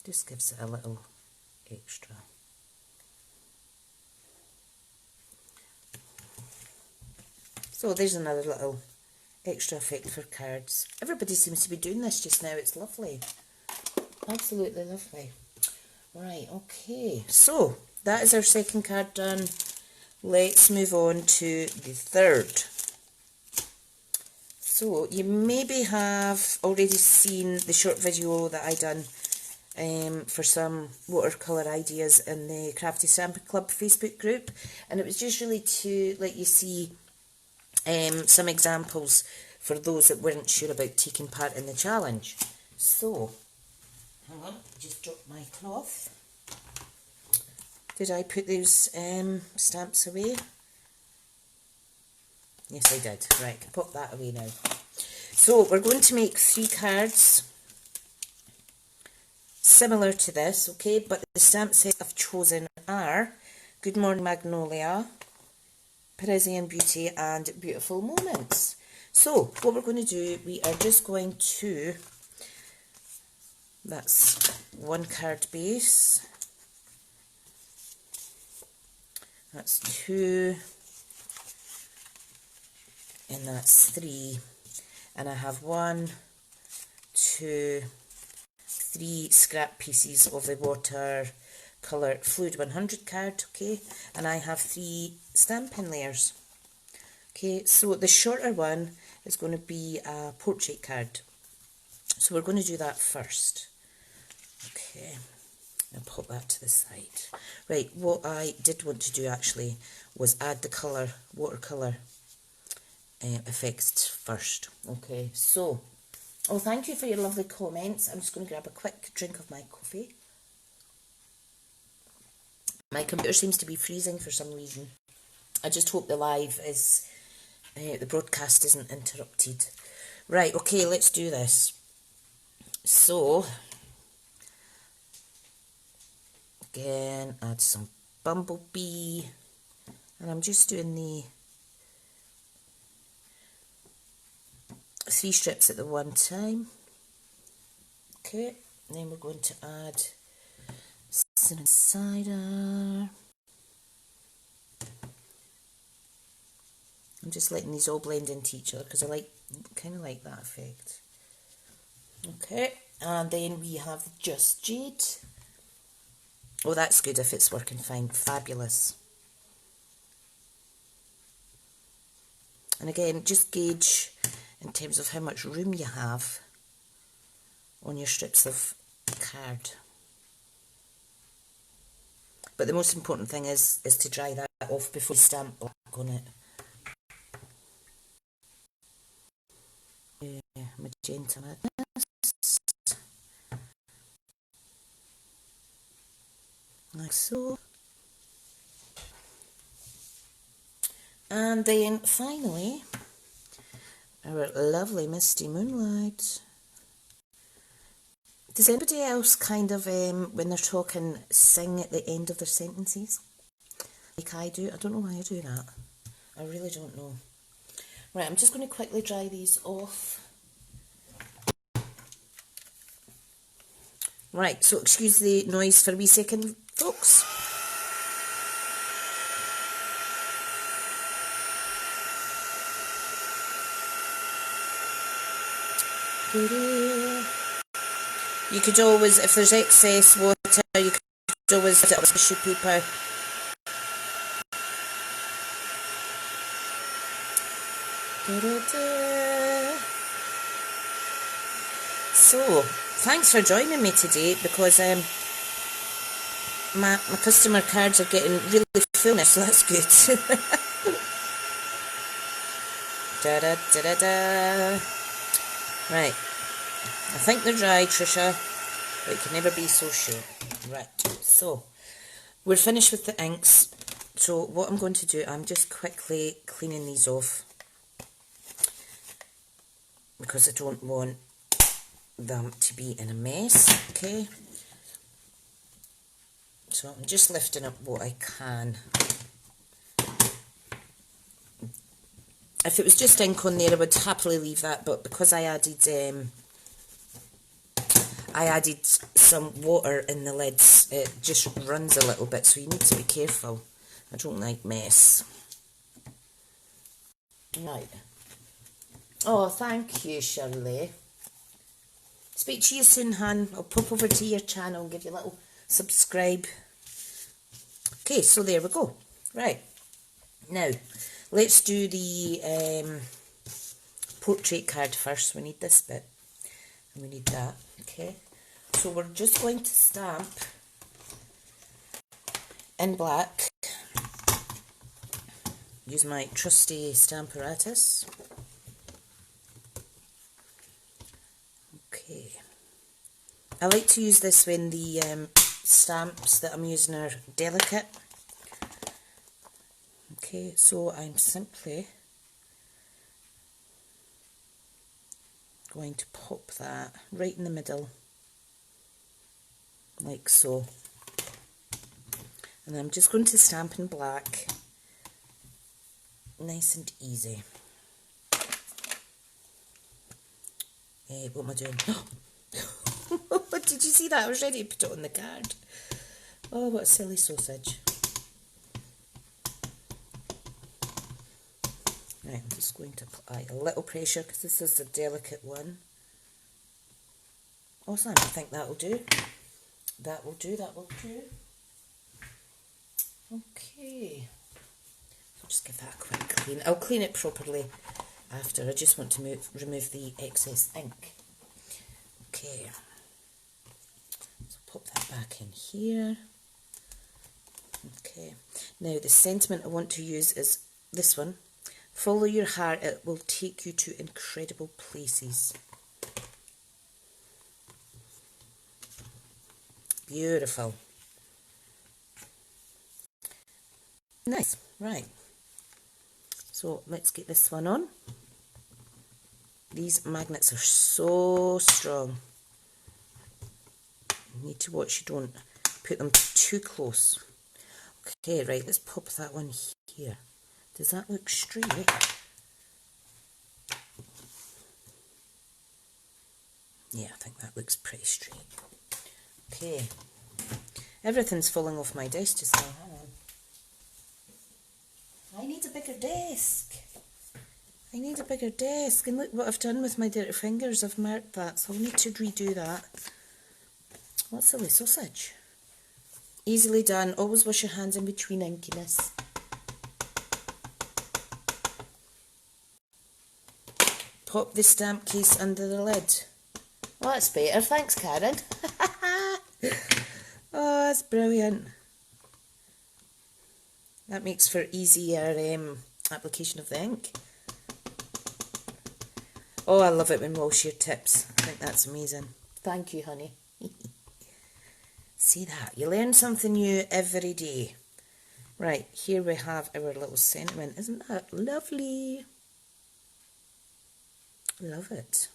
Just gives it a little extra. So there's another little extra effect for cards. Everybody seems to be doing this just now. It's lovely. Absolutely lovely. Right, okay. So that is our second card done. Let's move on to the third. So you maybe have already seen the short video that I done for some watercolour ideas in the Crafty Stampin' Club Facebook group, and it was just really to let you see some examples for those that weren't sure about taking part in the challenge. So, hang on, just dropped my cloth. Did I put those stamps away? Yes, I did. Right, I can pop that away now. So, we're going to make 3 cards similar to this, okay, but the stamp set I've chosen are Good Morning Magnolia, Parisian Beauty and Beautiful Moments. So what we're going to do, we are just going to, that's 1 card base, that's 2, and that's 3, and I have 1, 2, 3 scrap pieces of the watercolour Fluid 100 card, okay, and I have 3 stamping layers. Okay, so the shorter one is going to be a portrait card. So we're going to do that first. Okay, I'll put that to the side. Right, what I did want to do actually was add the colour, watercolour effects first. Okay, so, oh, thank you for your lovely comments. I'm just going to grab a quick drink of my coffee. My computer seems to be freezing for some reason. I just hope the live is, the broadcast isn't interrupted. Right, okay, let's do this. So, again, add some bumblebee, and I'm just doing the 3 strips at the one time. Okay, and then we're going to add cinnamon cider. I'm just letting these all blend into each other because I kind of like that effect. Okay, and then we have Just Jade. Oh, that's good if it's working fine. Fabulous. And again, just gauge in terms of how much room you have on your strips of card. But the most important thing is to dry that off before you stamp black on it. Magenta madness. Like so. And then finally, our lovely Misty Moonlight. Does anybody else kind of, when they're talking, sing at the end of their sentences? Like I do? I don't know why I do that. I really don't know. Right, I'm just going to quickly dry these off. Right, so excuse the noise for a wee second, folks. You could always, if there's excess water, you could always put it on tissue paper. So, thanks for joining me today, because my customer cards are getting really full now, so that's good. Right, I think they're dry, Tricia, but you can never be so sure. Right, so we're finished with the inks. So what I'm going to do, I'm just quickly cleaning these off, because I don't want them to be in a mess, okay? So I'm just lifting up what I can. If it was just ink on there, I would happily leave that, but because I added some water in the lids, it just runs a little bit, so you need to be careful. I don't like mess. Right. Oh, thank you, Shirley. Speak to you soon, Han. I'll pop over to your channel and give you a little subscribe. Okay, so there we go. Right. Now, let's do the portrait card first. We need this bit. And we need that. Okay. So we're just going to stamp in black. Use my trusty Stamparatus. Okay. I like to use this when the stamps that I'm using are delicate. Okay, so I'm simply going to pop that right in the middle, like so. And I'm just going to stamp in black, nice and easy. What am I doing? Did you see that? I was ready to put it on the card. Oh, what a silly sausage. Right, I'm just going to apply a little pressure, because this is a delicate one. Awesome, I think that'll do. That will do, that will do. Okay. I'll just give that a quick clean. I'll clean it properly after. I just want to remove the excess ink. Okay. So pop that back in here. Okay. Now the sentiment I want to use is this one. Follow your heart, it will take you to incredible places. Beautiful. Nice. Right. So let's get this one on. These magnets are so strong. You need to watch you don't put them too close. Okay, right, let's pop that one here. Does that look straight? Yeah, I think that looks pretty straight. Okay. Everything's falling off my desk just now. Hang on. I need a bigger desk. I need a bigger desk. And look what I've done with my dirty fingers. I've marked that, so I'll need to redo that. What silly sausage. Easily done. Always wash your hands in between inkiness. pop the stamp case under the lid. Oh, that's better. Thanks, Karen. Oh, that's brilliant. That makes for easier application of the ink. Oh, I love it when we all share tips. I think that's amazing. Thank you, honey. See that? You learn something new every day. Right, here we have our little sentiment. Isn't that lovely? Love it.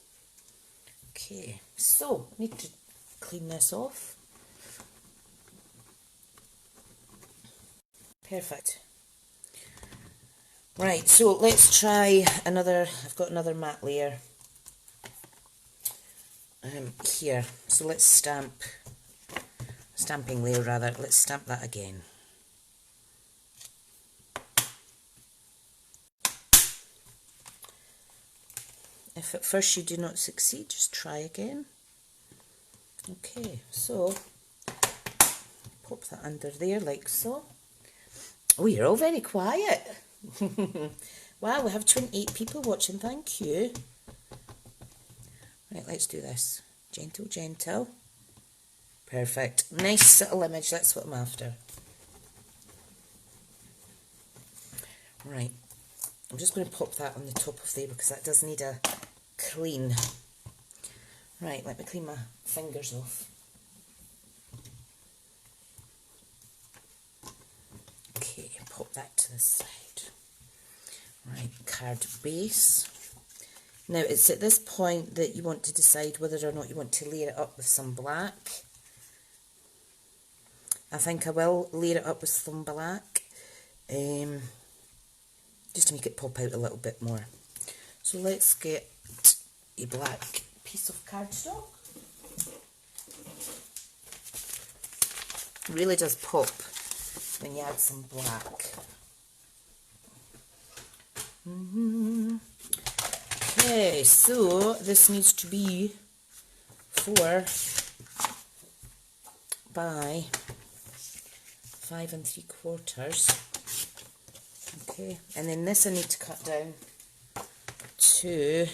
Okay, so I need to clean this off. Perfect. Right, so let's try another. I've got another matte layer here. So let's stamping layer rather. Let's stamp that again. If at first you do not succeed, just try again. Okay, so pop that under there like so. Oh, you're all very quiet. Wow, we have 28 people watching, thank you. Right, let's do this. Gentle, gentle. Perfect. Nice little image, that's what I'm after. Right, I'm just going to pop that on the top of there because that does need a clean. Right, let me clean my fingers off. Okay, pop that to the side. Right, card base. Now it's at this point that you want to decide whether or not you want to layer it up with some black. I think I will layer it up with some black, just to make it pop out a little bit more. So let's get a black piece of cardstock. It really does pop when you add some black. Okay, so this needs to be 4 by 5 3/4. Okay, and then this I need to cut down to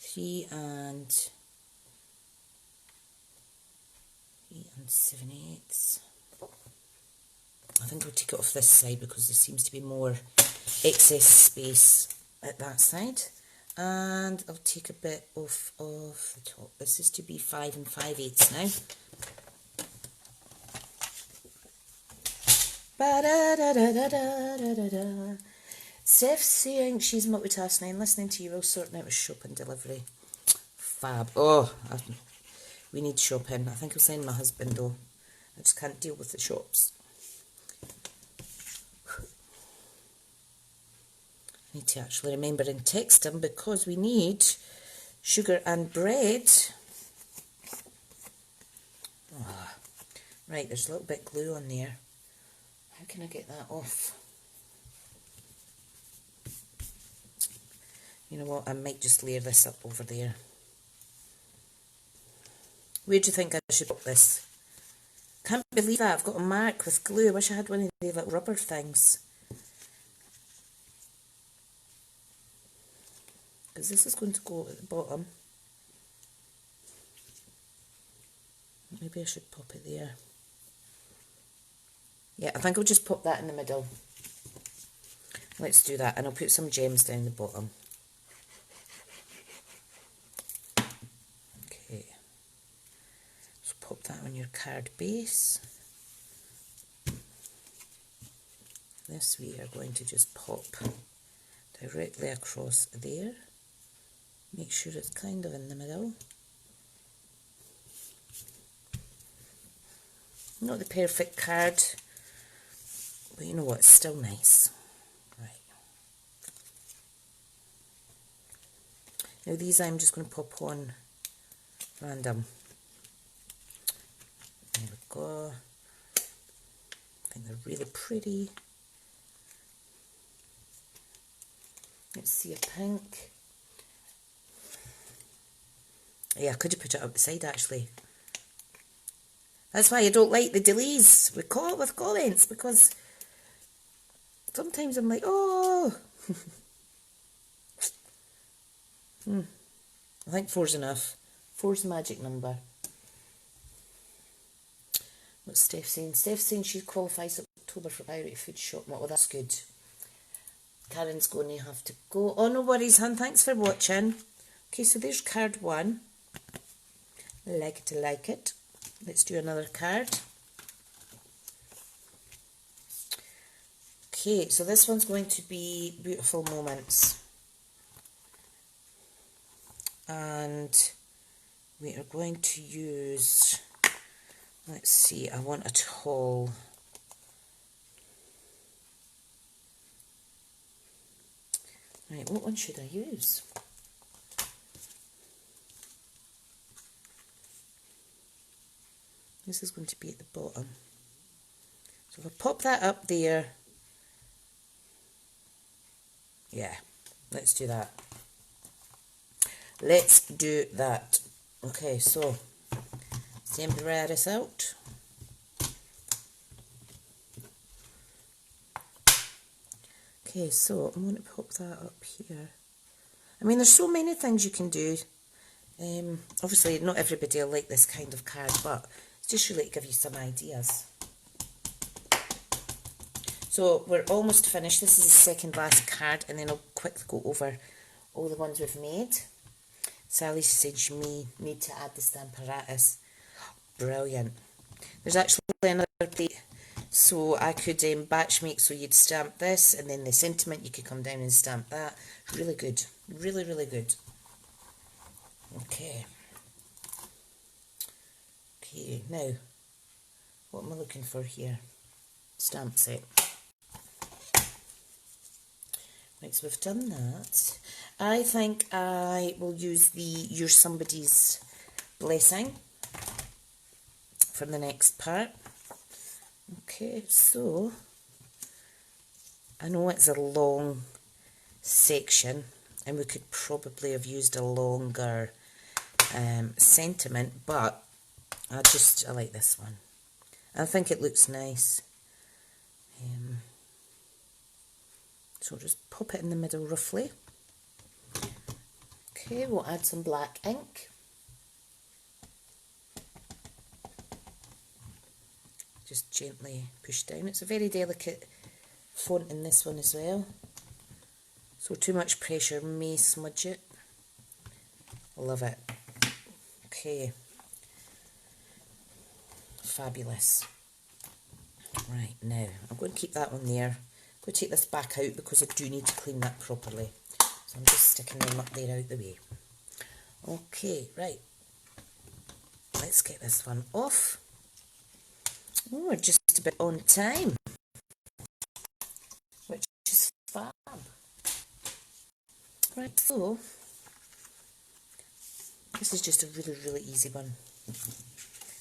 3 7/8. I think I'll take it off this side because there seems to be more excess space at that side. And I'll take a bit off of the top. This is to be 5 5/8 now. Ba-da-da-da-da-da-da-da. Steph's saying she's multitasking and listening to you while sorting out a shopping delivery. Fab. Oh, we need shopping. I think I'll send my husband though. I just can't deal with the shops. I need to actually remember and text him because we need sugar and bread. Oh. Right, there's a little bit of glue on there. How can I get that off? You know what, I might just layer this up over there. Where do you think I should put this? Can't believe that, I've got a mark with glue. I wish I had one of the little rubber things. Because this is going to go at the bottom. Maybe I should pop it there. Yeah, I think I'll just pop that in the middle. Let's do that, and I'll put some gems down the bottom. Okay. So pop that on your card base. This we are going to just pop directly across there. Make sure it's kind of in the middle. Not the perfect card, but you know what, it's still nice. Right. Now these I'm just going to pop on random. There we go. I think they're really pretty. Let's see a pink. Yeah, I could have put it up the side actually. That's why I don't like the delays with comments, because sometimes I'm like, oh. I think 4's enough. 4's the magic number. What's Steph saying? Steph's saying she qualifies October for Irish Food Shop. Well, that's good. Karen's going to have to go. Oh, no worries, hun. Thanks for watching. Okay, so there's card 1. Like it to like it. Let's do another card. Okay, so this one's going to be Beautiful Moments. And we are going to use, let's see, I want a tall. Right, what one should I use? This is going to be at the bottom. So if I pop that up there, yeah, let's do that. Let's do that. Okay, so temporary out. Okay, so I'm going to pop that up here. I mean, there's so many things you can do. Obviously, not everybody will like this kind of card, but it's just really to give you some ideas. So we're almost finished. This is the second last card, and then I'll quickly go over all the ones we've made. Sally said you may need to add the Stamparatus. Brilliant. There's actually another plate, so I could batch make, so you'd stamp this, and then the sentiment, you could come down and stamp that. Really good. Really, really good. Okay. Okay, now, what am I looking for here? Stamp set. Right, so we've done that. I think I will use the You're Somebody's Blessing for the next part. Okay, so I know it's a long section and we could probably have used a longer sentiment, but I like this one. I think it looks nice. So just pop it in the middle roughly. Okay, we'll add some black ink. Just gently push down. It's a very delicate font in this one as well, so too much pressure may smudge it. Love it. Okay, fabulous. Right, now I'm going to keep that one there. I'm going to take this back out because I do need to clean that properly, so I'm just sticking them up there out the way. Okay, right, let's get this one off. Oh, we're just a bit on time, which is fab. Right, so this is just a really, really easy one.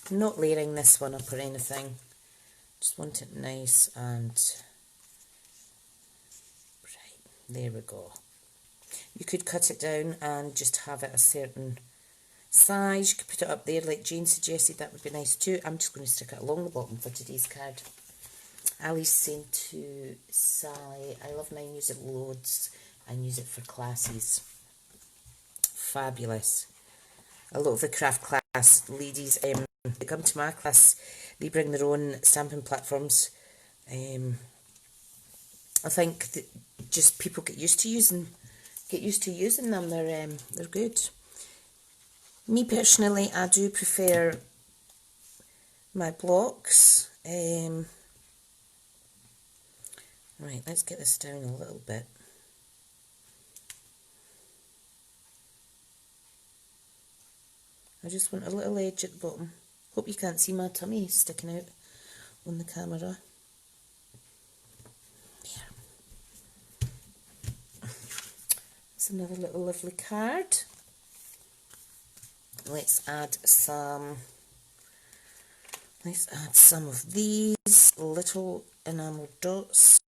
I'm not layering this one up or anything. Just want it nice and right, there we go. You could cut it down and just have it a certain size. You could put it up there like Jane suggested, that would be nice too. I'm just going to stick it along the bottom for today's card. Ali's saying to Sally, I love mine, use it loads and use it for classes. Fabulous. A lot of the craft class ladies, they come to my class, they bring their own stamping platforms. I think that just people get used to using them. They're good. Me personally, I do prefer my blocks. Right, let's get this down a little bit. I just want a little edge at the bottom. Hope you can't see my tummy sticking out on the camera. There. That's another little lovely card. Let's add some of these little enamel dots.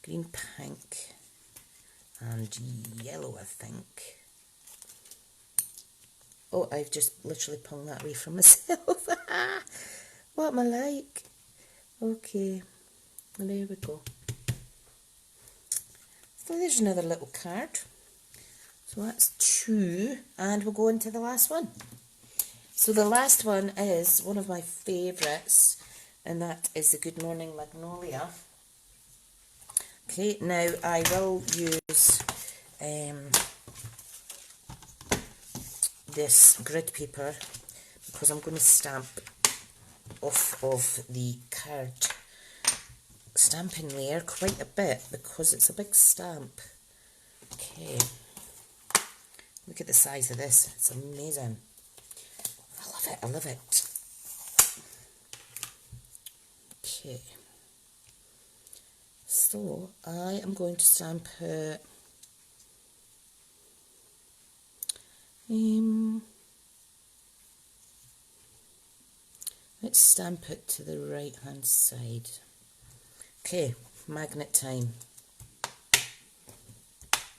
Green, pink and yellow, I think. Oh, I've just literally pulled that away from myself. What am I like? Okay, there we go. So there's another little card. So that's 2, and we'll go into the last one. So the last one is one of my favourites, and that is the Good Morning Magnolia. Okay, now I will use this grid paper because I'm going to stamp off of the card stamping layer quite a bit because it's a big stamp. Okay, look at the size of this, it's amazing. I love it, I love it. Okay, so I am going to stamp it let's stamp it to the right hand side. Okay, magnet time.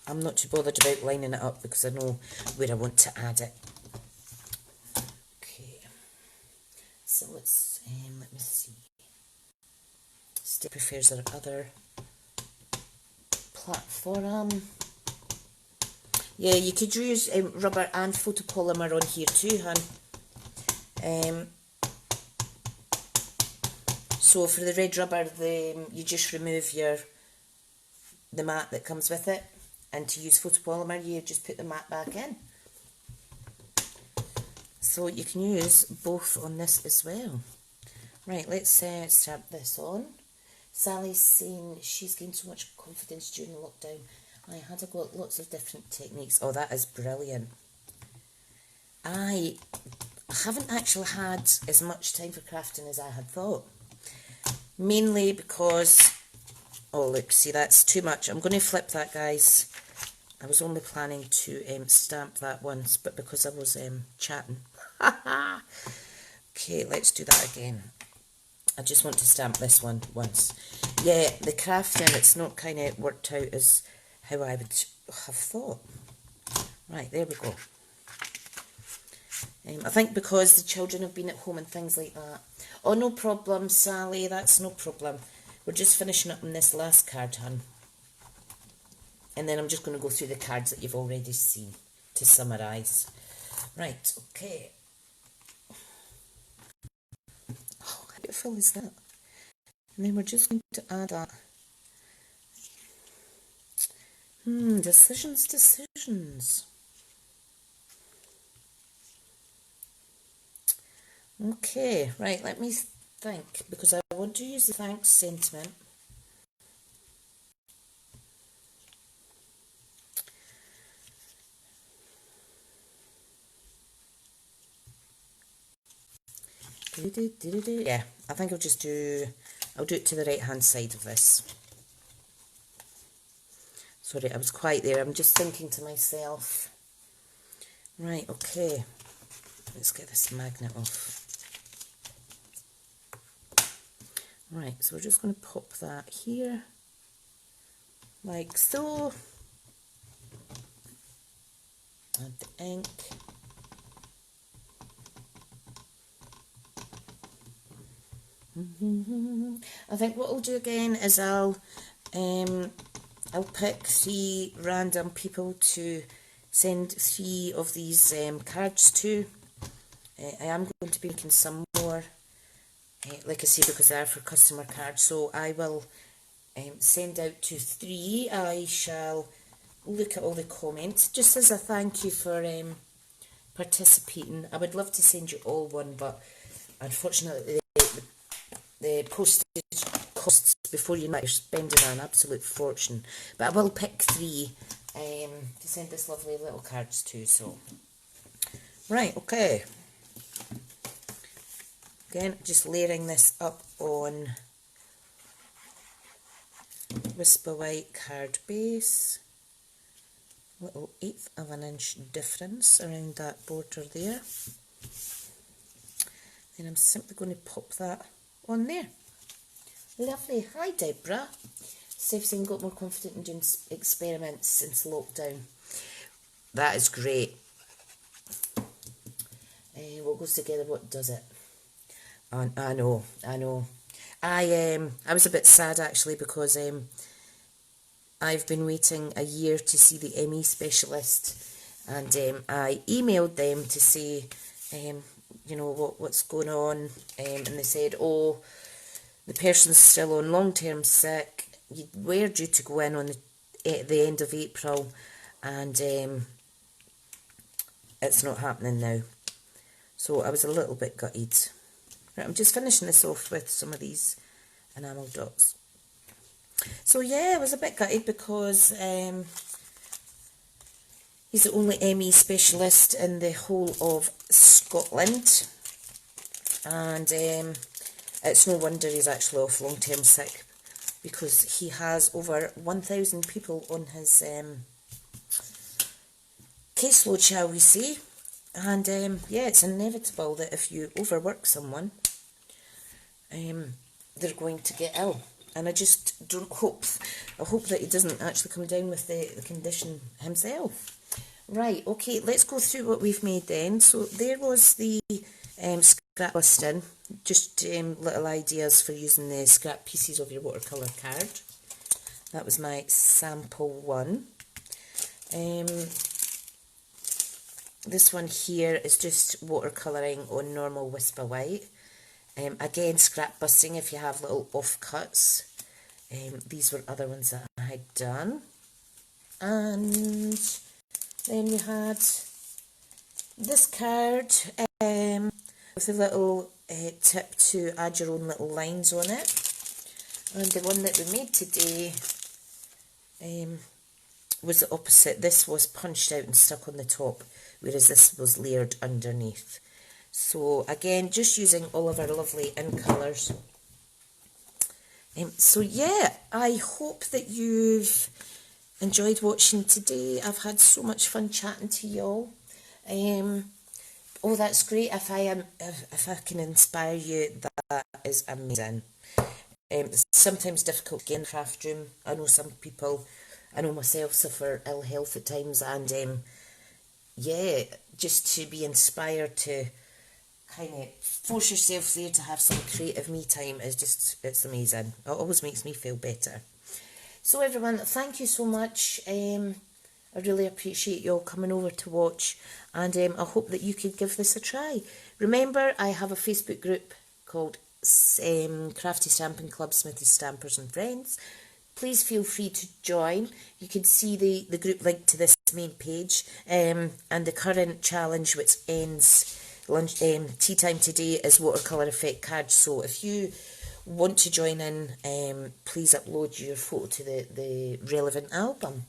I'm not too bothered about lining it up because I know where I want to add it. Okay, so let's, let me see. Stay prefers our other platform. Yeah, you could use rubber and photopolymer on here too, hun. So for the red rubber, you just remove the mat that comes with it, and to use photopolymer, you just put the mat back in. So you can use both on this as well. Right, let's start this on. Sally's saying she's gained so much confidence during the lockdown. I had to go at lots of different techniques. Oh, that is brilliant. I haven't actually had as much time for crafting as I had thought. Mainly because, oh look, see that's too much. I'm going to flip that, guys. I was only planning to stamp that once, but because I was chatting. Okay, let's do that again. I just want to stamp this one once. Yeah, the crafting, it's not kind of worked out as how I would have thought. Right, there we go. I think because the children have been at home and things like that. Oh, no problem, Sally, that's no problem. We're just finishing up on this last card, hun. And then I'm just going to go through the cards that you've already seen to summarise. Right, okay. Oh, how beautiful is that? And then we're just going to add that. Decisions. Okay, right, let me think, because I want to use the thanks sentiment. Yeah, I think I'll do it to the right hand side of this. Sorry, I was quiet there, I'm just thinking to myself. Right, okay, let's get this magnet off. Right, so we're just going to pop that here, like so. Add the ink. I think what I'll do again is I'll pick 3 random people to send 3 of these cards to. I am going to be making some more, like I say, because they are for customer cards, so I will send out to 3. I shall look at all the comments, just as a thank you for participating. I would love to send you all one, but unfortunately the postage costs, before you know it, you're spending an absolute fortune. But I will pick 3 to send this lovely little cards to. So, right, okay. Again, just layering this up on Whisper White card base. Little 1/8 of an inch difference around that border there. Then I'm simply going to pop that on there. Lovely. Hi, Deborah. Safe saying got more confident in doing experiments since lockdown. That is great. What goes together, what does it? I know. I was a bit sad actually because I've been waiting a year to see the ME specialist, and I emailed them to say, you know, what's going on, and they said, oh, the person's still on long-term sick. You were due to go in on at the end of April, and it's not happening now. So I was a little bit gutted. Right, I'm just finishing this off with some of these enamel dots. So yeah, I was a bit gutted because he's the only ME specialist in the whole of Scotland, and it's no wonder he's actually off long-term sick, because he has over 1,000 people on his caseload, shall we say. And yeah, it's inevitable that if you overwork someone, they're going to get ill. And I just don't hope, I hope that he doesn't actually come down with the condition himself. Right, okay, let's go through what we've made then. So there was the scrap busting, just little ideas for using the scrap pieces of your watercolour card. That was my sample one. This one here is just watercolouring on normal Whisper White. Again, scrap busting if you have little offcuts. These were other ones that I had done. And then we had this card with a little tip to add your own little lines on it. And the one that we made today was the opposite. This was punched out and stuck on the top, whereas this was layered underneath. So again, just using all of our lovely in colours. So yeah, I hope that you've enjoyed watching today. I've had so much fun chatting to y'all. Oh, that's great. If I can inspire you, that is amazing. It's sometimes difficult to get in the craft room. I know some people, I know myself, suffer ill health at times, and yeah, just to be inspired to kind of force yourself there to have some creative me time is just, it's amazing. It always makes me feel better. So everyone, thank you so much. I really appreciate you all coming over to watch, and I hope that you could give this a try. Remember, I have a Facebook group called Crafty Stamping Club, Smithy Stampers and Friends. Please feel free to join. You can see the group link to this main page, and the current challenge, which ends tea time today, is watercolour effect cards. So if you want to join in, please upload your photo to the relevant album.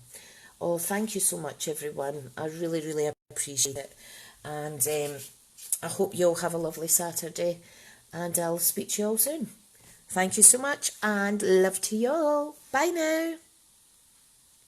Oh, thank you so much, everyone. I really, really appreciate it. And I hope you all have a lovely Saturday, and I'll speak to you all soon. Thank you so much, and love to you all. Bye now.